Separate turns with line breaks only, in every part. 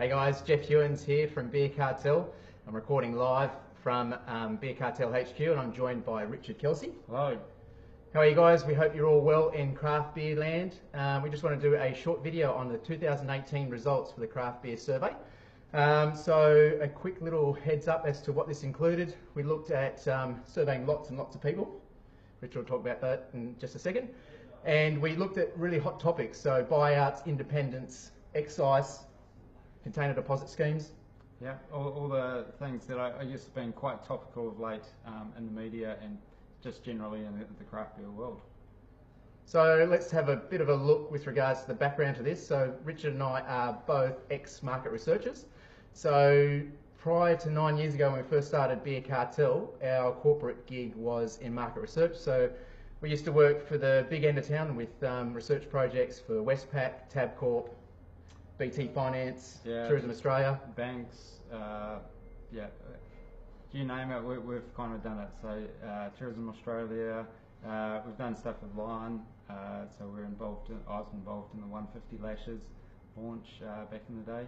Hey guys, Jeff Hewins here from Beer Cartel. I'm recording live from Beer Cartel HQ and I'm joined by Richard Kelsey.
Hello.
How are you guys? We hope you're all well in craft beer land. We just want to do a short video on the 2018 results for the craft beer survey. So a quick little heads up as to what this included. We looked at surveying lots and lots of people. Richard will talk about that in just a second. And we looked at really hot topics, so buyouts, independence, excise, container deposit schemes.
Yeah, all the things that I guess have been quite topical of late in the media and just generally in the craft beer world.
So let's have a bit of a look with regards to the background to this. So Richard and I are both ex-market researchers. So prior to 9 years ago when we first started Beer Cartel, our corporate gig was in market research. So we used to work for the big end of town with research projects for Westpac, Tabcorp, BT Finance,
yeah,
Tourism Australia.
Banks, yeah, you name it, we've kind of done it. So Tourism Australia, we've done stuff with Lion, so I was involved in the 150 Lashes launch back in the day.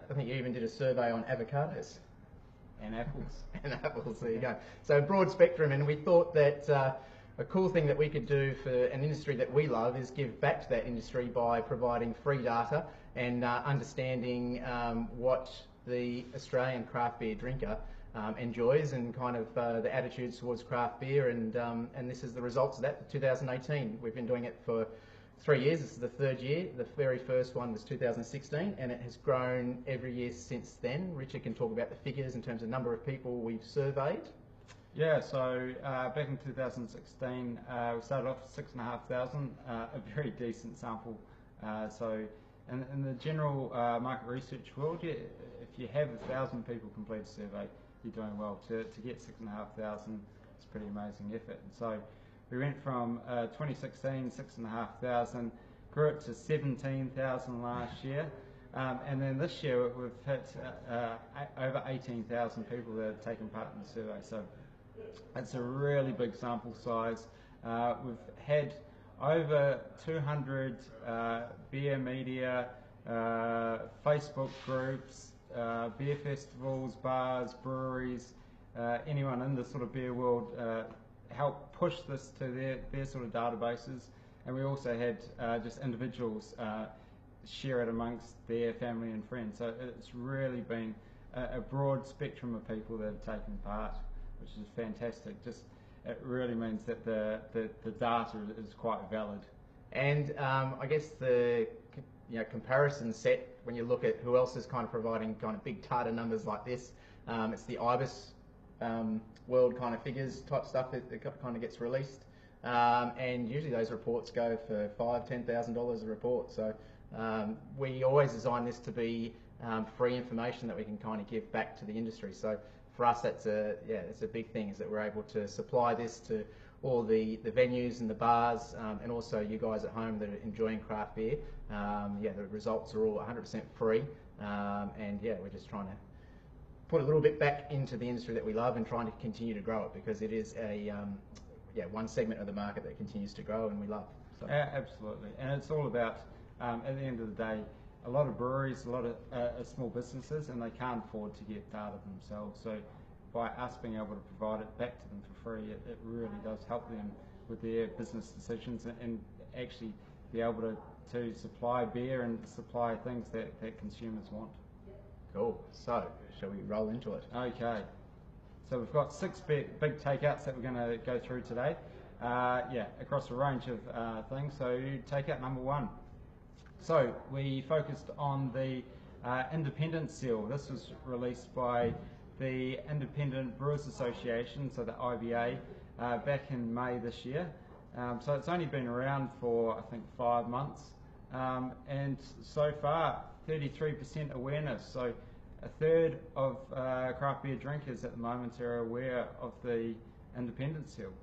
I think you even did a survey on avocados.
And apples.
And apples, there you go. So broad spectrum, and we thought that a cool thing that we could do for an industry that we love is give back to that industry by providing free data and understanding what the Australian craft beer drinker enjoys and kind of the attitudes towards craft beer, and this is the results of that for 2018. We've been doing it for 3 years. This is the third year. The very first one was 2016 and it has grown every year since then. Richard can talk about the figures in terms of number of people we've surveyed.
Yeah, so back in 2016 we started off with 6,500, a very decent sample. So in the general market research world, if you have 1,000 people complete a survey, you're doing well. To get 6,500 is a pretty amazing effort. And so we went from 2016, 6,500, grew it to 17,000 last year, and then this year we've hit over 18,000 people that have taken part in the survey. So it's a really big sample size. We've had over 200 beer media, Facebook groups, beer festivals, bars, breweries, anyone in the sort of beer world help push this to their sort of databases, and we also had just individuals share it amongst their family and friends. So it's really been a broad spectrum of people that have taken part, which is fantastic. Just it really means that the data is quite valid. And
I guess the comparison set, when you look at who else is kind of providing kind of big data numbers like this, it's the IBIS world kind of figures type stuff that kind of gets released, and usually those reports go for $5,000–10,000 a report. So we always design this to be free information that we can kind of give back to the industry. So for us, that's a big thing, is that we're able to supply this to all the venues and the bars, and also you guys at home that are enjoying craft beer. The results are all 100% free, and we're just trying to put a little bit back into the industry that we love and trying to continue to grow it, because it is a one segment of the market that continues to grow and we love. So.
Absolutely, and it's all about at the end of the day, a lot of breweries, a lot of small businesses, and they can't afford to get data themselves. So by us being able to provide it back to them for free, it really does help them with their business decisions and actually be able to supply beer and supply things that consumers want.
Cool. So shall we roll into it?
Okay. So we've got 6 big takeouts that we're going to go through today. Across a range of things. So takeout number 1. So we focused on the independent seal. This was released by the Independent Brewers Association, so the IBA, back in May this year. So it's only been around for, I think, 5 months, and so far 33% awareness. So a third of craft beer drinkers at the moment are aware of the independent seal.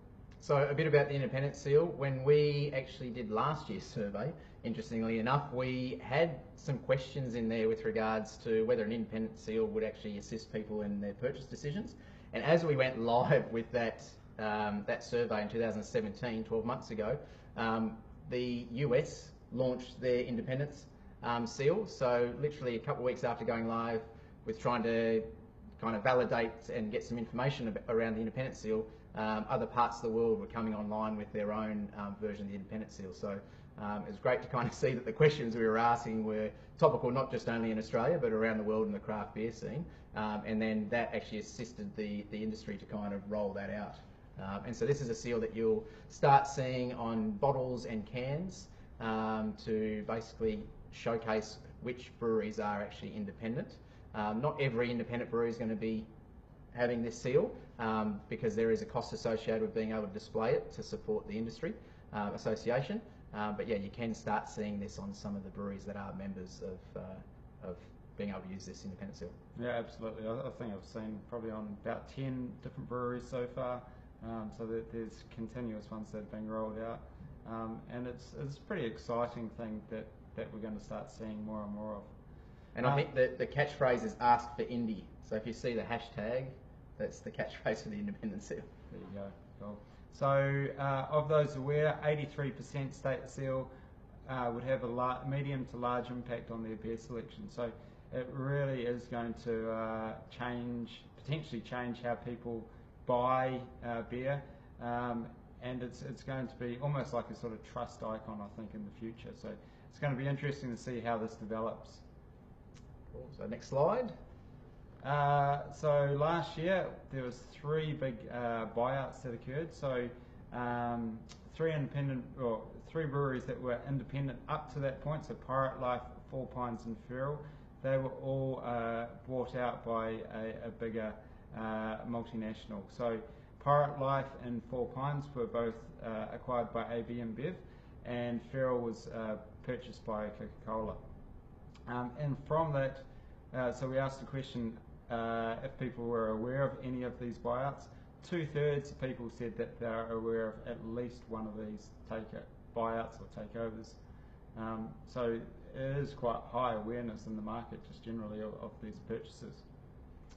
So a bit about the independent seal. When we actually did last year's survey, interestingly enough, we had some questions in there with regards to whether an independent seal would actually assist people in their purchase decisions. And as we went live with that survey in 2017, 12 months ago, the US launched their independence seal. So literally a couple of weeks after going live with trying to kind of validate and get some information around the independent seal, other parts of the world were coming online with their own version of the independent seal. So it was great to kind of see that the questions we were asking were topical, not just only in Australia, but around the world in the craft beer scene. And then that actually assisted the industry to kind of roll that out. And so this is a seal that you'll start seeing on bottles and cans to basically showcase which breweries are actually independent. Not every independent brewery is going to be having this seal because there is a cost associated with being able to display it to support the industry association. But yeah, you can start seeing this on some of the breweries that are members of being able to use this independent seal.
Yeah, absolutely. I think I've seen probably on about 10 different breweries so far. So there's continuous ones that have been rolled out. And it's a pretty exciting thing that we're going to start seeing more and more of.
And I think that the catchphrase is "Ask for Indie." So if you see the hashtag, that's the catchphrase for the independent seal.
There you go. Cool. So of those aware, 83% state the seal would have a medium to large impact on their beer selection. So it really is going to potentially change how people buy beer. And it's going to be almost like a sort of trust icon, I think, in the future. So it's going to be interesting to see how this develops.
Cool. So next slide.
So last year there was 3 big buyouts that occurred. So 3 breweries that were independent up to that point. So Pirate Life, Four Pines, and Feral. They were all bought out by a bigger multinational. So Pirate Life and Four Pines were both acquired by AB InBev, and Feral was purchased by Coca-Cola. And from that, so we asked the question if people were aware of any of these buyouts. 2/3 of people said that they're aware of at least one of these buyouts or takeovers. So it is quite high awareness in the market just generally of these purchases.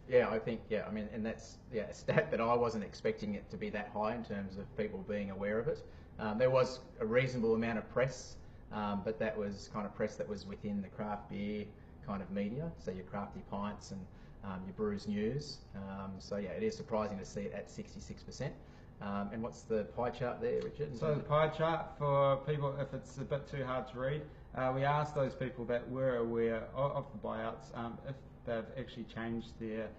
Yeah, I think, I mean, and that's a stat that I wasn't expecting it to be that high in terms of people being aware of it. There was a reasonable amount of press, but that was kind of press that was within the craft beer kind of media, so your Crafty Pints and your Brews News. So yeah, it is surprising to see it at 66%. And what's the pie chart there, Richard?
So the pie chart, for people, if it's a bit too hard to read, we asked those people that were aware of the buyouts if they've actually changed their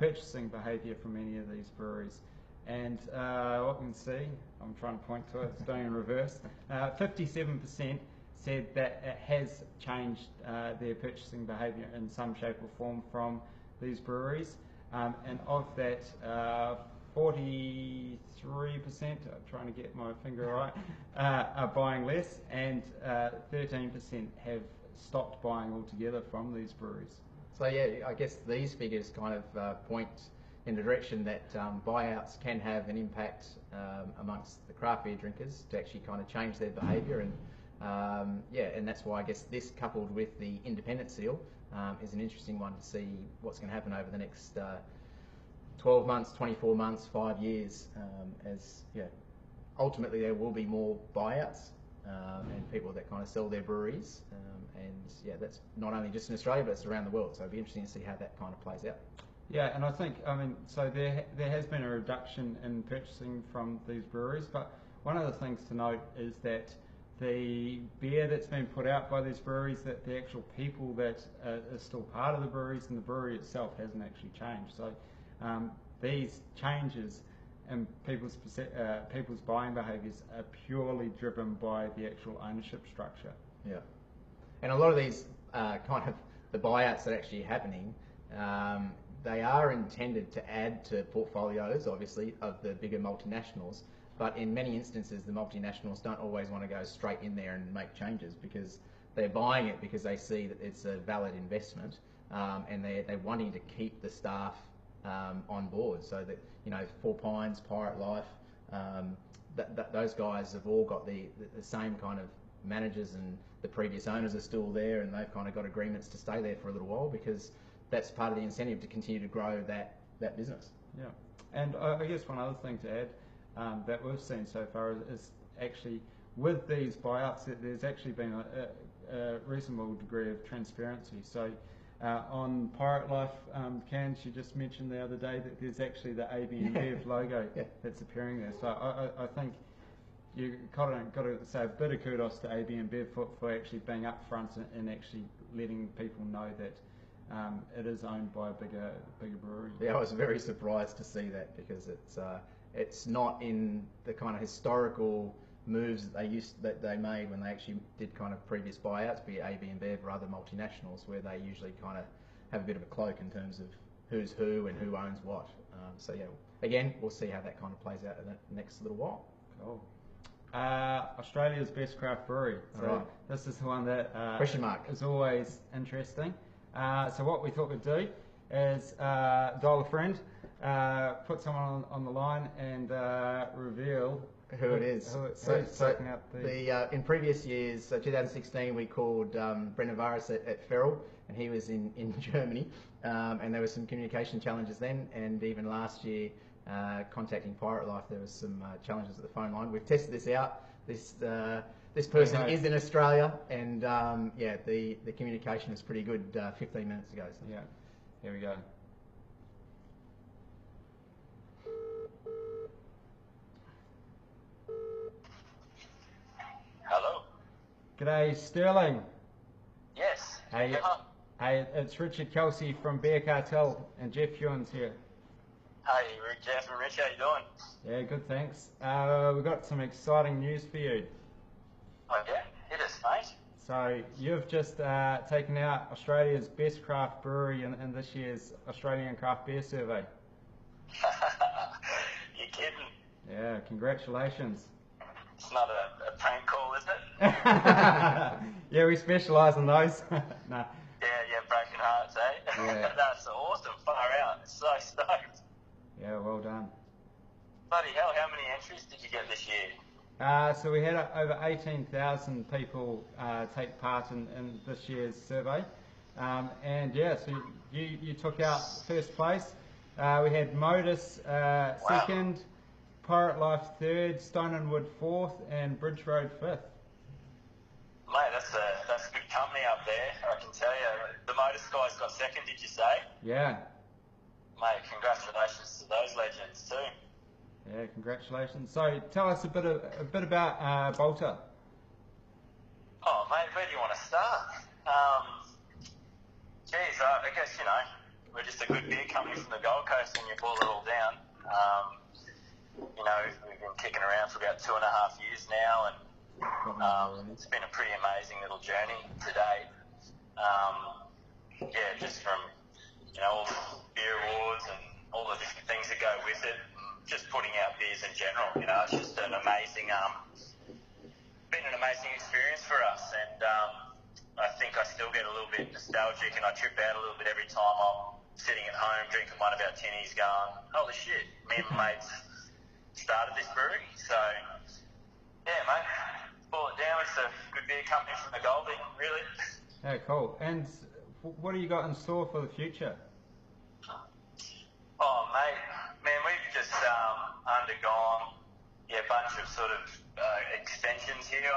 purchasing behaviour from any of these breweries. And what we can see, I'm trying to point to it, it's doing in reverse, 57% said that it has changed their purchasing behaviour in some shape or form from these breweries. And of that, 43%, I'm trying to get my finger right, are buying less, and 13% have stopped buying altogether from these breweries.
So yeah, I guess these figures kind of point in the direction that buyouts can have an impact amongst the craft beer drinkers to actually kind of change their behaviour, and and that's why I guess this, coupled with the independent seal, is an interesting one to see what's going to happen over the next 12 months, 24 months, 5 years, as ultimately there will be more buyouts and people that kind of sell their breweries, and that's not only just in Australia, but it's around the world. So it'll be interesting to see how that kind of plays out.
Yeah, and I think, so there has been a reduction in purchasing from these breweries, but one of the things to note is that the beer that's been put out by these breweries, that the actual people that are still part of the breweries and the brewery itself hasn't actually changed. So these changes in people's buying behaviours are purely driven by the actual ownership structure.
Yeah, and a lot of these kind of the buyouts that are actually happening, they are intended to add to portfolios, obviously, of the bigger multinationals. But in many instances, the multinationals don't always want to go straight in there and make changes, because they're buying it because they see that it's a valid investment, and they're wanting to keep the staff on board. So that Four Pines, Pirate Life, those guys have all got the same kind of managers, and the previous owners are still there, and they've kind of got agreements to stay there for a little while, because that's part of the incentive to continue to grow that business.
Yeah, and I guess one other thing to add that we've seen so far is actually with these buyouts, there's actually been a reasonable degree of transparency. So on Pirate Life cans, you just mentioned the other day that there's actually the AB InBev logo that's appearing there. So I think you kind of got to say a bit of kudos to AB InBev for actually being upfront and actually letting people know that it is owned by a bigger brewery.
Yeah, I was very surprised to see that because it's not in the kind of historical moves that they made when they actually did kind of previous buyouts, be it AB and Bev or other multinationals, where they usually kind of have a bit of a cloak in terms of who's who and who owns what. So yeah, again, we'll see how that kind of plays out in the next little while.
Cool. Australia's best craft brewery. So
right.
This is the one that
question mark
is always interesting. So what we thought we'd do is dial a friend, put someone on the line, and reveal
who it is. In previous years, 2016, we called Brendan Varis at Ferrell, and he was in Germany, and there were some communication challenges then, and even last year, contacting Pirate Life, there was some challenges at the phone line. We've tested this out. This person is in Australia, and the communication is pretty good 15 minutes ago. So.
Yeah, here we go.
Hello.
G'day, Sterling.
Yes.
Hey, it's Richard Kelsey from Beer Cartel, and Jeff Ewan's here.
Hey, Jeff and Rich, how you doing?
Yeah, good, thanks. We've got some exciting news for you.
Oh yeah, hit us, mate.
So you've just taken out Australia's best craft brewery in this year's Australian Craft Beer Survey.
You kidding?
Yeah, congratulations.
It's not a prank call, is it?
Yeah, we specialise in those. Nah.
Yeah, broken hearts, eh?
Yeah.
That's awesome, far out. So stoked.
Yeah, well done.
Bloody hell, how many entries did you get this year?
So we had over 18,000 people take part in this year's survey. And yeah, so you took out first place. We had Modus second, Pirate Life third, Stone and Wood fourth, and Bridge Road fifth.
Mate, that's good company up there, I can tell you. The Modus guys got second, did you say?
Yeah.
Mate, congratulations to those legends too.
Yeah, congratulations. So tell us a bit about Bolter.
Oh, mate, where do you want to start? I guess, we're just a good beer company from the Gold Coast when you boil it all down. We've been kicking around for about 2.5 years now, and it's been a pretty amazing little journey to date. Just from, all the beer awards and all the different things that go with it, and just putting out beers in general, it's just been an amazing experience for us, and I think I still get a little bit nostalgic, and I trip out a little bit every time I'm sitting at home drinking one of our tinnies going, holy shit, me and my mates started this brewery. So yeah, mate, pull it down. It's a good beer company from the Goldie, really.
Yeah, cool. And what do you got in store for the future?
Oh, mate, we've just undergone a bunch of sort of extensions here.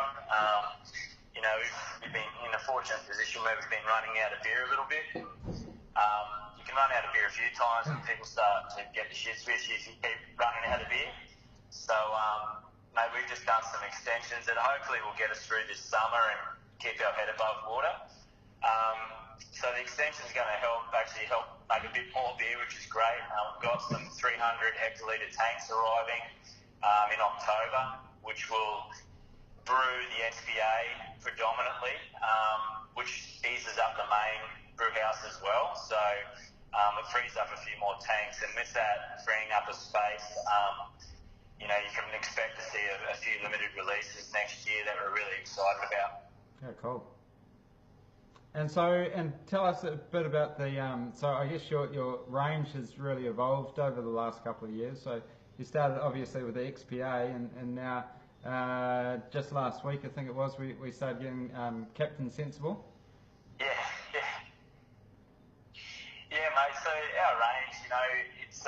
We've been in a fortunate position where we've been running out of beer a little bit. You can run out of beer a few times and people start to get the shits with you if you keep running out of beer. So, mate, we've just done some extensions that hopefully will get us through this summer and keep our head above water. So the extension is going to help make a bit more beer, which is great. We've got some 300 hectolitre tanks arriving in October, which will brew the SPA predominantly, which eases up the main brew house as well. So it frees up a few more tanks, and with that freeing up of space, you can expect to see a few limited releases next year that we're really excited about.
Yeah, cool. And tell us a bit about the. So I guess your range has really evolved over the last couple of years. So you started obviously with the XPA, and now just last week I think it was we started getting Captain Sensible.
Yeah, mate. So our range, it's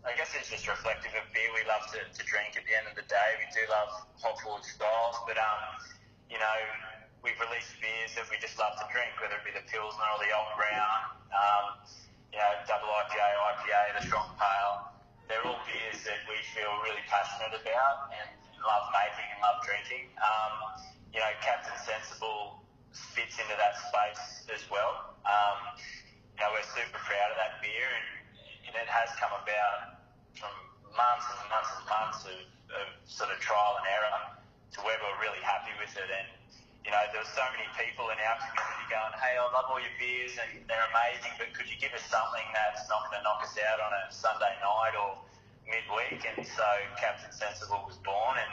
I guess it's just reflective of beer we love to drink. At the end of the day, we do love hop forward styles, but we've released beers that we just love to drink, whether it be the Pilsner or the Old Brown, double IPA, IPA, the Strong Pale. They're all beers that we feel really passionate about and love making and love drinking. Captain Sensible fits into that space as well. We're super proud of that beer, and it has come about from months and months and months of sort of trial and error to where we're really happy with it. And there were so many people in our community going, "Hey, I love all your beers and they're amazing, but could you give us something that's not going to knock us out on a Sunday night or midweek?" And so Captain Sensible was born. And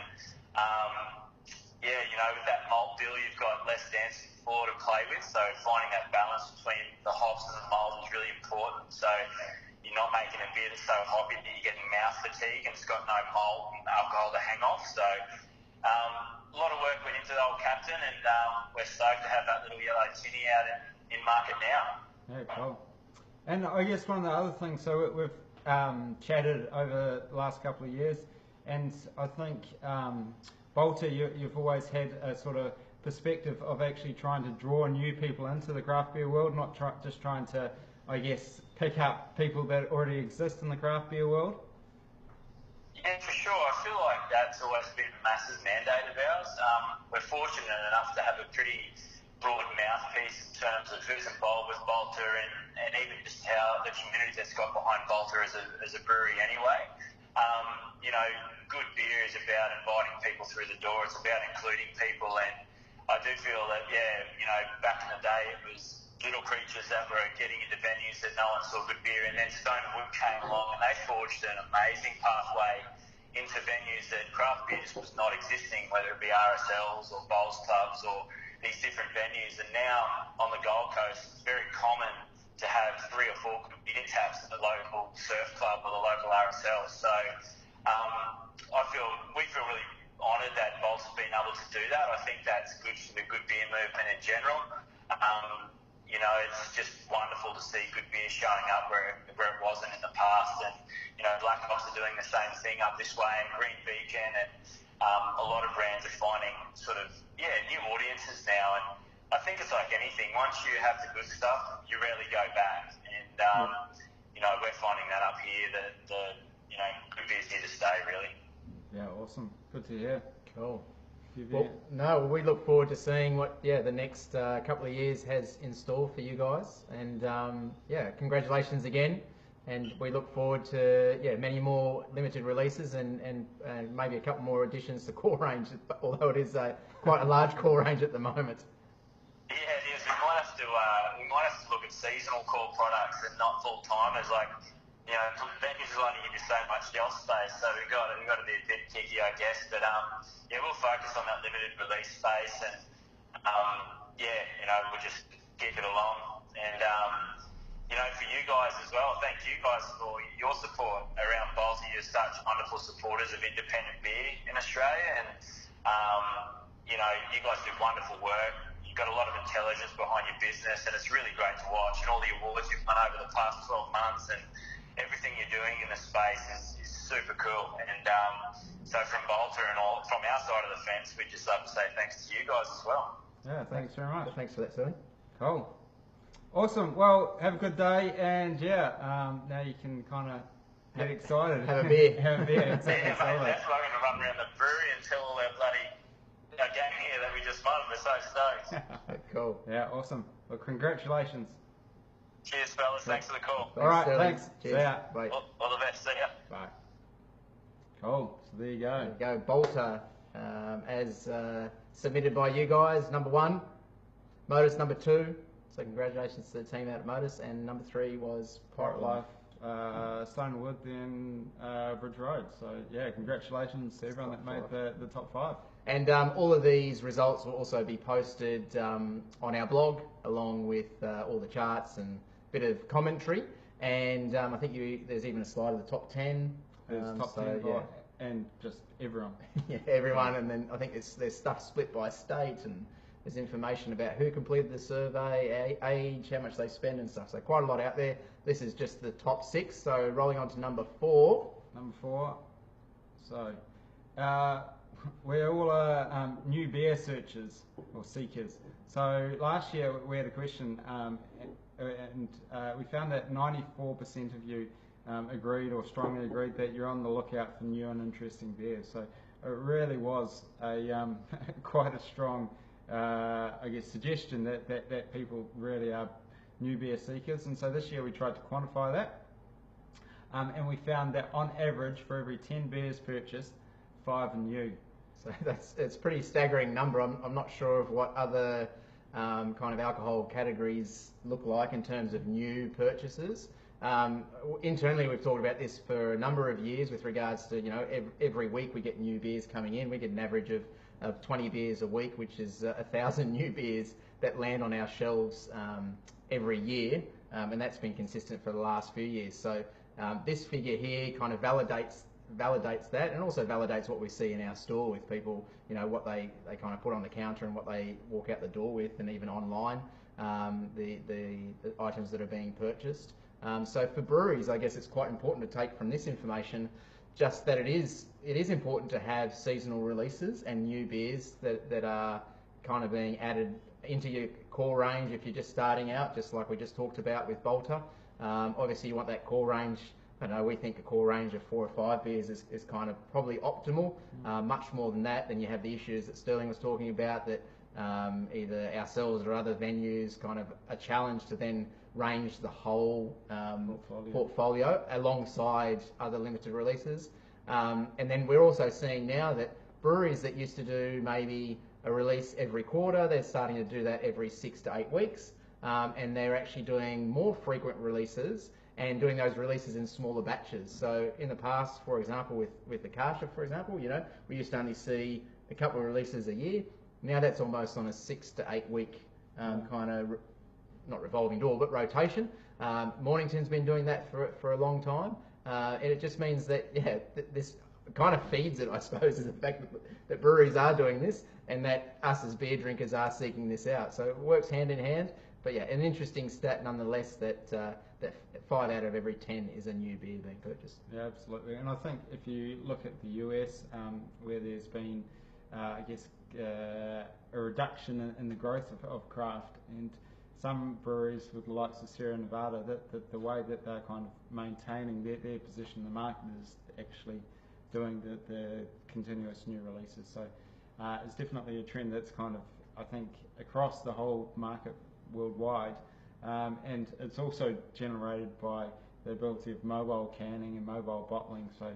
with that malt bill, you've got less dancing floor to play with, so finding that balance between the hops and the malt is really important. So you're not making a beer that's so hoppy that you're getting mouth fatigue and it's got no malt and alcohol to hang off. So a lot of work went into the old Captain, and we're stoked to have that little yellow tinny out in market now.
Yeah, cool. And I guess one of the other things, so we've chatted over the last couple of years, and I think Bolter, you've always had a sort of perspective of actually trying to draw new people into the craft beer world, not just trying to, I guess, pick up people that already exist in the craft beer world.
Yeah, for sure. I feel like that's always been a massive mandate of ours. We're fortunate enough to have a pretty broad mouthpiece in terms of who's involved with Bolter and even just how the community that's got behind Bolter as a brewery anyway. Good beer is about inviting people through the door. It's about including people, and I do feel that, back in the day it was little creatures that were getting into venues that no one saw good beer, and then Stone and Wood came along and they forged an amazing pathway into venues that craft beer just was not existing, whether it be RSLs or bowls clubs or these different venues. And now on the Gold Coast, it's very common to have 3 or 4 good beer taps at the local surf club or the local RSL. So we feel really honoured that Bolt's been able to do that. I think that's good for the good beer movement in general. It's just wonderful to see good beer showing up where it wasn't in the past. And, Black Ops are doing the same thing up this way, and Green Beacon, and a lot of brands are finding sort of, new audiences now. And I think it's like anything. Once you have the good stuff, you rarely go back. And, we're finding that up here, that good beer's here to stay, really.
Yeah, awesome. Good to hear.
Cool. Well, we look forward to seeing what the next couple of years has in store for you guys, and congratulations again, and we look forward to many more limited releases and maybe a couple more additions to core range, although it is quite a large core range at the moment.
Yeah, it is. We might have to look at seasonal core products and not full timers. Like, venues will only give you so much shelf space, so we've got to be a bit picky, I guess. But we'll focus on that limited release space, and we'll just kick it along. And for you guys as well, thank you guys for your support around Bolter. You're such wonderful supporters of independent beer in Australia, and you guys do wonderful work. You've got a lot of intelligence behind your business, and it's really great to watch. And all the awards you've won over the past 12 months, and everything you're doing in the space is super cool. And so from Bolter and all, from our side of the fence, we'd just love to say thanks to you guys as well.
Yeah, thanks very much.
Thanks for that, Silly.
Cool. Awesome. Well, have a good day, and now you can kind of get excited.
Have a beer.
Have a beer. Exactly.
Yeah, mate, that's why I'm going to run around the brewery and tell all our bloody gang here that we just won. We're so stoked.
Cool.
Yeah, awesome. Well, congratulations.
Cheers, fellas. Thanks for the call.
All right,
Sterling.
thanks.
Cheers.
See ya.
Bye.
All the best. See ya.
Bye.
Cool. So there you go.
There you go. Bolter, as submitted by you guys, number 1. Modus, number 2. So congratulations to the team out at Modus. And number 3 was
Pirate Life, Stone Wood, then Bridge Road. So yeah, congratulations to everyone that made the top 5.
And all of these results will also be posted on our blog, along with all the charts and a bit of commentary. And I think there's even a slide of the top 10.
There's top 10, and just everyone.
Yeah, everyone. And then I think there's stuff split by state, and there's information about who completed the survey, age, how much they spend and stuff. So quite a lot out there. This is just the top 6. So rolling on to number 4.
Number 4. So we're all new beer searchers or seekers. So last year we had a question, and we found that 94% of you agreed or strongly agreed that you're on the lookout for new and interesting beers. So it really was a quite a strong, I guess, suggestion that people really are new beer seekers. And so this year we tried to quantify that. And we found that on average, for every 10 beers purchased, 5 are new.
So it's a pretty staggering number. I'm not sure of what other kind of alcohol categories look like in terms of new purchases. Internally, we've talked about this for a number of years with regards to, every week we get new beers coming in. We get an average of 20 beers a week, which is 1,000 new beers that land on our shelves every year, and that's been consistent for the last few years. So this figure here kind of validates that, and also validates what we see in our store with people, what they kind of put on the counter and what they walk out the door with, and even online, the items that are being purchased. So for breweries, I guess it's quite important to take from this information just that it is important to have seasonal releases and new beers that are kind of being added into your core range if you're just starting out, just like we just talked about with Bolter. Obviously you want that core range. I don't know, we think a core range of 4 or 5 beers is kind of probably optimal. Much more than that, then you have the issues that Sterling was talking about, that either ourselves or other venues kind of a challenge to then range the whole portfolio alongside other limited releases. And then we're also seeing now that breweries that used to do maybe a release every quarter, they're starting to do that every 6 to 8 weeks. And they're actually doing more frequent releases and doing those releases in smaller batches. So in the past, for example, with the Kasha, for example, we used to only see a couple of releases a year. Now that's almost on a 6 to 8 week kind of, not revolving door, but rotation. Mornington's been doing that for a long time. And it just means that, this kind of feeds it, I suppose, is the fact that breweries are doing this and that us as beer drinkers are seeking this out. So it works hand in hand. But yeah, an interesting stat nonetheless that 5 out of every 10 is a new beer being purchased.
Yeah, absolutely. And I think if you look at the US, where there's been, a reduction in the growth of craft, and some breweries with the likes of Sierra Nevada, that the way that they're kind of maintaining their position in the market is actually doing the continuous new releases. So it's definitely a trend that's kind of, I think, across the whole market worldwide, and it's also generated by the ability of mobile canning and mobile bottling. So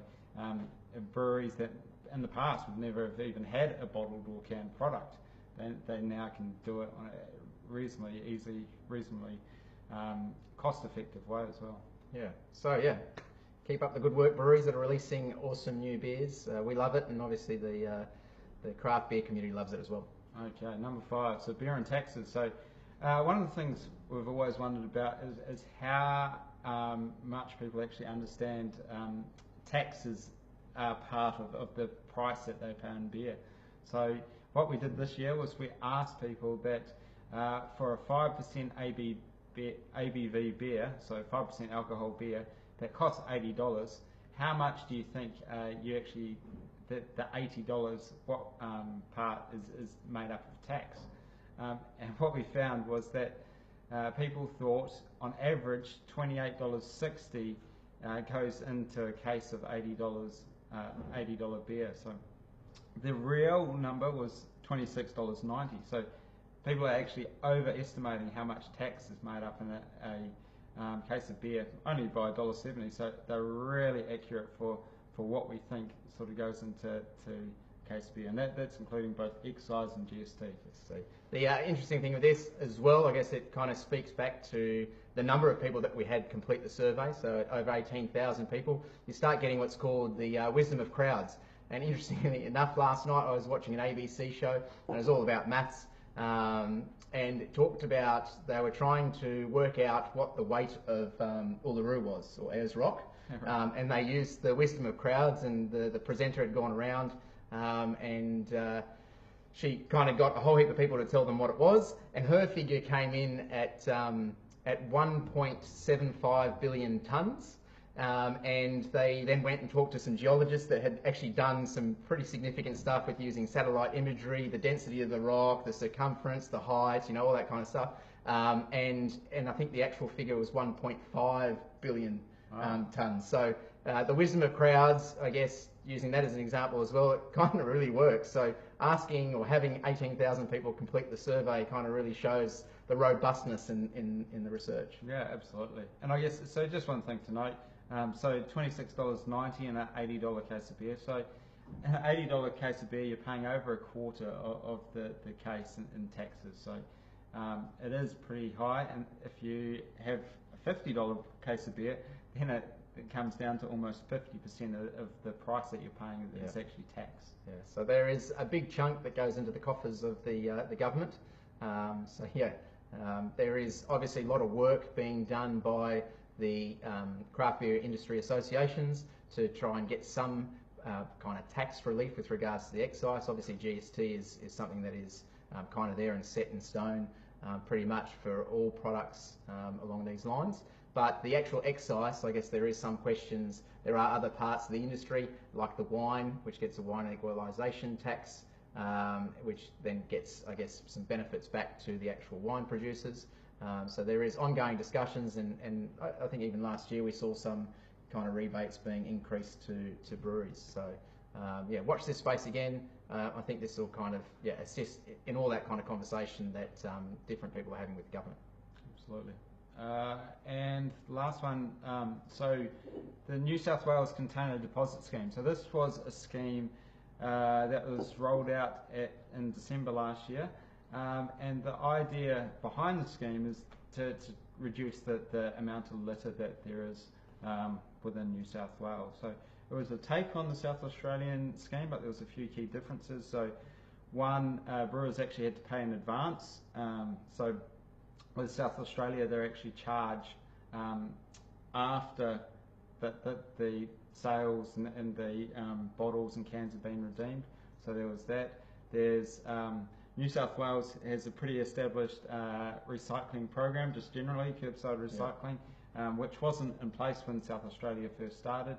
breweries that in the past would never have even had a bottled or canned product, they now can do it on a reasonably easy, reasonably cost-effective way as well.
Yeah. So yeah, keep up the good work, breweries that are releasing awesome new beers. We love it, and obviously the craft beer community loves it as well.
Okay, number 5. So beer and taxes. So one of the things we've always wondered about is how much people actually understand taxes are part of the price that they pay on beer. So what we did this year was we asked people that for a 5% ABV beer, so 5% alcohol beer, that costs $80, how much do you think you actually, the $80, what part is made up of tax? And what we found was that people thought on average $28.60 goes into a case of $80 beer. So the real number was $26.90. So people are actually overestimating how much tax is made up in a case of beer, only by $1.70. So they're really accurate for what we think sort of goes into case beer, and that's including both excise and GST.
So the interesting thing with this as well, I guess it kind of speaks back to the number of people that we had complete the survey. So over 18,000 people, you start getting what's called the wisdom of crowds. And interestingly enough, last night I was watching an ABC show, and it was all about maths, and it talked about they were trying to work out what the weight of Uluru was, or Ayers Rock, and they used the wisdom of crowds, and the presenter had gone around and she kind of got a whole heap of people to tell them what it was, and her figure came in at 1.75 billion tonnes, And they then went and talked to some geologists that had actually done some pretty significant stuff with using satellite imagery, the density of the rock, the circumference, the height, you know, all that kind of stuff. And I think the actual figure was 1.5 billion tonnes. So the wisdom of crowds, I guess, using that as an example as well, it kind of really works. So asking or having 18,000 people complete the survey kind of really shows the robustness in the research.
Yeah, absolutely. And I guess, so just one thing to note, so $26.90 and an $80 case of beer. So an $80 case of beer, you're paying over a quarter of the case in taxes. So it is pretty high. And if you have a $50 case of beer, then it comes down to almost 50% of the price that you're paying is actually taxed.
Yeah, so there is a big chunk that goes into the coffers of the government. There is obviously a lot of work being done by the craft beer industry associations to try and get some kind of tax relief with regards to the excise. Obviously GST is something that is kind of there and set in stone pretty much for all products along these lines. But the actual excise, I guess there is some questions. There are other parts of the industry, like the wine, which gets a wine equalisation tax, which then gets, I guess, some benefits back to the actual wine producers. So there is ongoing discussions, and I think even last year we saw some kind of rebates being increased to breweries. So watch this space again. I think this will kind of assist in all that kind of conversation that different people are having with the government.
Absolutely. And last one, so the New South Wales Container Deposit Scheme. So this was a scheme that was rolled out in December last year, and the idea behind the scheme is to reduce the amount of litter that there is within New South Wales. So it was a take on the South Australian scheme, but there was a few key differences. So one, brewers actually had to pay in advance. So with South Australia, they're actually charged after the sales and the bottles and cans have been redeemed. So there was that. There's New South Wales has a pretty established recycling program, just generally curbside recycling, which wasn't in place when South Australia first started.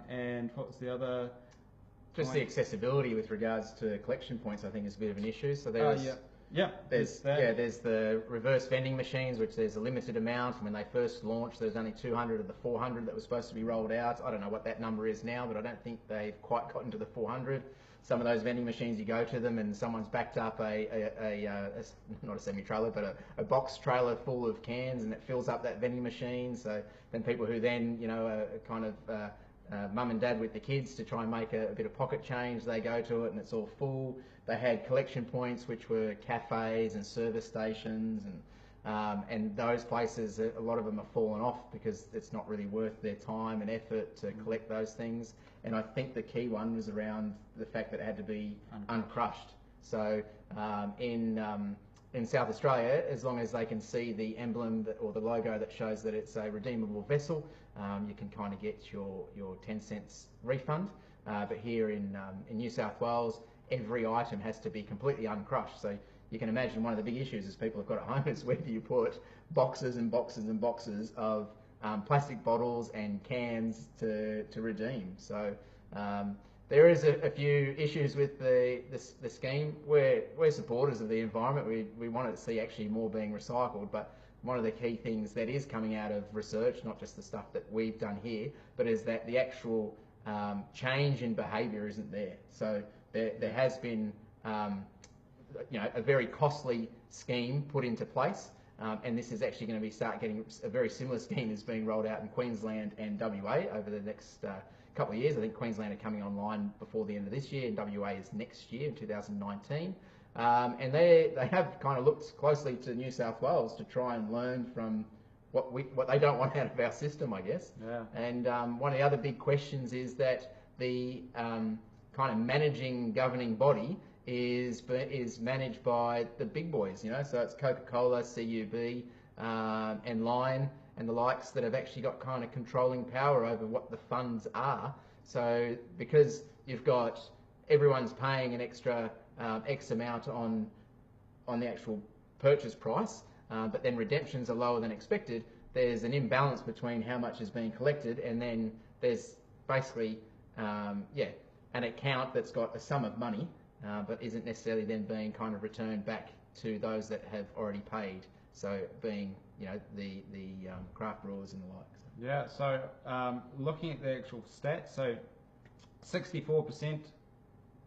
And what was the other?
Just the accessibility with regards to collection points, I think, is a bit of an issue. So there's there's the reverse vending machines, which there's a limited amount. When they first launched, there's only 200 of the 400 that was supposed to be rolled out. I don't know what that number is now, but I don't think they've quite gotten to the 400. Some of those vending machines, you go to them and someone's backed up not a semi-trailer, but a box trailer full of cans, and it fills up that vending machine. So then people who then, are kind of mum and dad with the kids to try and make a bit of pocket change, they go to it and it's all full. They had collection points, which were cafes and service stations, and those places, a lot of them have fallen off because it's not really worth their time and effort to collect those things. And I think the key one was around the fact that it had to be uncrushed. So in South Australia, as long as they can see the emblem or the logo that shows that it's a redeemable vessel, you can kind of get your 10 cents refund. But here in New South Wales, every item has to be completely uncrushed. So you can imagine one of the big issues is people have got at home is where do you put boxes and boxes and boxes of plastic bottles and cans to redeem. So there is a few issues with the scheme. We're supporters of the environment. We want to see actually more being recycled, but one of the key things that is coming out of research, not just the stuff that we've done here, but is that the actual change in behaviour isn't there. So there has been a very costly scheme put into place, and this is actually going to start getting a very similar scheme is being rolled out in Queensland and WA over the next couple of years. I think Queensland are coming online before the end of this year, and WA is next year in 2019. And they have kind of looked closely to New South Wales to try and learn from what they don't want out of our system, I guess. Yeah. And one of the other big questions is that the kind of managing governing body is managed by the big boys, so it's Coca-Cola, CUB, and Lion and the likes that have actually got kind of controlling power over what the funds are. So because you've got everyone's paying an extra X amount on the actual purchase price, but then redemptions are lower than expected, there's an imbalance between how much is being collected, and then there's basically an account that's got a sum of money, but isn't necessarily then being kind of returned back to those that have already paid. So being the craft brewers and the like.
Yeah. So looking at the actual stats, so 64%.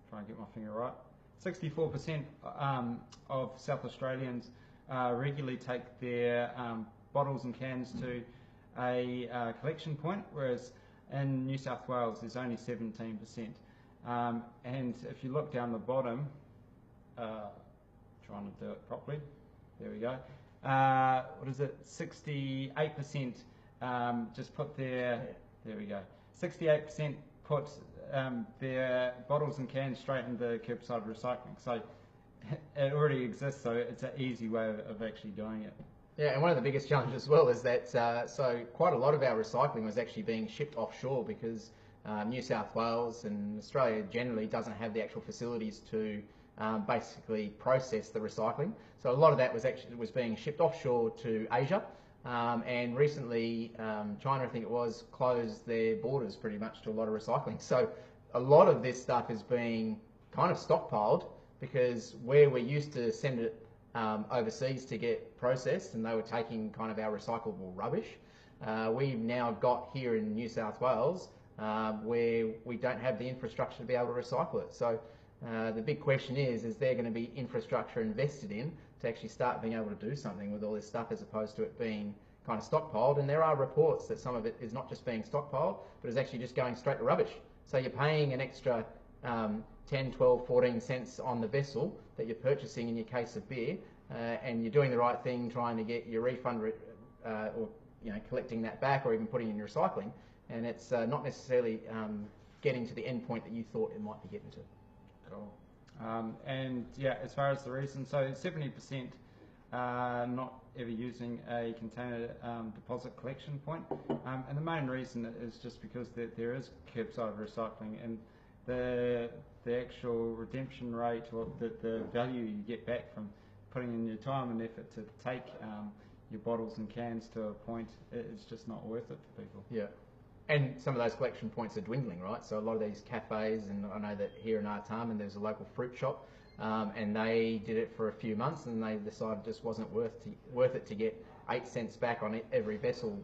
Try and get my finger right. 64% of South Australians regularly take their bottles and cans to a collection point, whereas in New South Wales there's only 17%. And if you look down the bottom, trying to do it properly, there we go. What is it? 68% just put their, there we go. 68% put their bottles and cans straight into curbside recycling. So it already exists, so it's an easy way of actually doing it.
Yeah, and one of the biggest challenges as well is that so quite a lot of our recycling was actually being shipped offshore because New South Wales and Australia generally doesn't have the actual facilities to basically process the recycling. So a lot of that was being shipped offshore to Asia, and recently China, I think it was, closed their borders pretty much to a lot of recycling. So a lot of this stuff is being kind of stockpiled because where we used to send it overseas to get processed, and they were taking kind of our recyclable rubbish. We've now got here in New South Wales where we don't have the infrastructure to be able to recycle it. So the big question is there going to be infrastructure invested in to actually start being able to do something with all this stuff as opposed to it being kind of stockpiled? And there are reports that some of it is not just being stockpiled, but is actually just going straight to rubbish. So you're paying an extra 10, 12, 14 cents on the vessel that you're purchasing in your case of beer, and you're doing the right thing, trying to get your refund or collecting that back or even putting it in your recycling, and it's not necessarily getting to the end point that you thought it might be getting to.
Cool. And yeah, as far as the reason, so 70% not ever using a container deposit collection point, and the main reason is just because there is curbside recycling, and the actual redemption rate or the value you get back from putting in your time and effort to take your bottles and cans to a point, it's just not worth it for people.
Yeah. And some of those collection points are dwindling, right? So a lot of these cafes, and I know that here in Artarmon there's a local fruit shop, and they did it for a few months, and they decided it just wasn't worth it to get 8 cents back on every vessel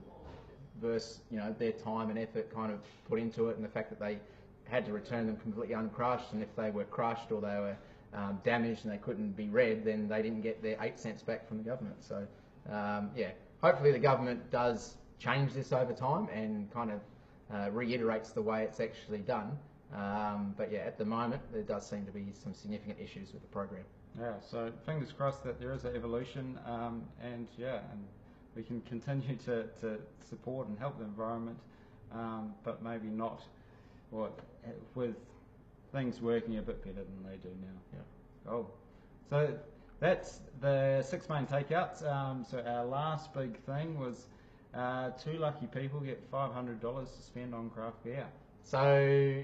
versus their time and effort kind of put into it, and the fact that they had to return them completely uncrushed, and if they were crushed or they were damaged and they couldn't be read, then they didn't get their 8 cents back from the government. So yeah, hopefully the government does change this over time and kind of reiterates the way it's actually done. But yeah, at the moment there does seem to be some significant issues with the program.
Yeah, so fingers crossed that there is an evolution, and we can continue to support and help the environment, but maybe not with things working a bit better than they do now.
Yeah.
Cool. So that's the 6 main takeouts. So our last big thing was 2 lucky people get $500 to spend on craft beer.
So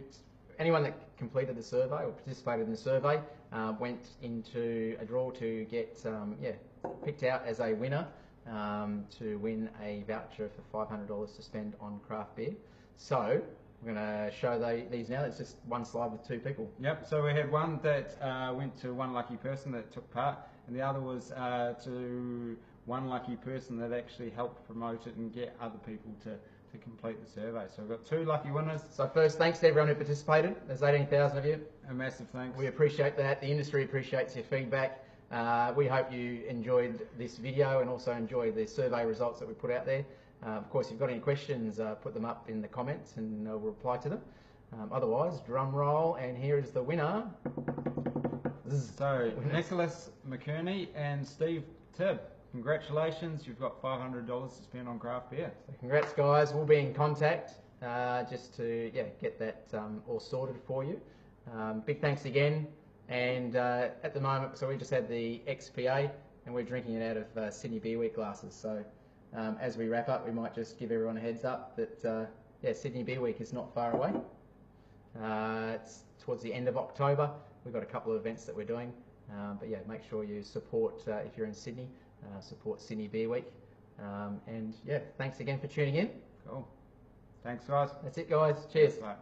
anyone that completed the survey or participated in the survey went into a draw to get picked out as a winner to win a voucher for $500 to spend on craft beer. So we're going to show these now. It's just one slide with 2 people.
Yep, so we had one that went to one lucky person that took part, and the other was to one lucky person that actually helped promote it and get other people to complete the survey. So we've got 2 lucky winners.
So first, thanks to everyone who participated. There's 18,000 of you.
A massive thanks.
We appreciate that. The industry appreciates your feedback. We hope you enjoyed this video and also enjoyed the survey results that we put out there. Of course, if you've got any questions, put them up in the comments and we'll reply to them. Otherwise, drum roll, and here is the winner.
So, Nicholas McKerney and Steve Tibb. Congratulations, you've got $500 to spend on craft beer.
So congrats, guys. We'll be in contact just to get that all sorted for you. Big thanks again. And at the moment, so we just had the XPA and we're drinking it out of Sydney Beer Week glasses. So as we wrap up, we might just give everyone a heads up that Sydney Beer Week is not far away. It's towards the end of October. We've got a couple of events that we're doing. But yeah, make sure you support, if you're in Sydney, support Sydney Beer Week. And yeah, thanks again for tuning in.
Cool. Thanks, guys.
That's it, guys. Cheers.
Bye.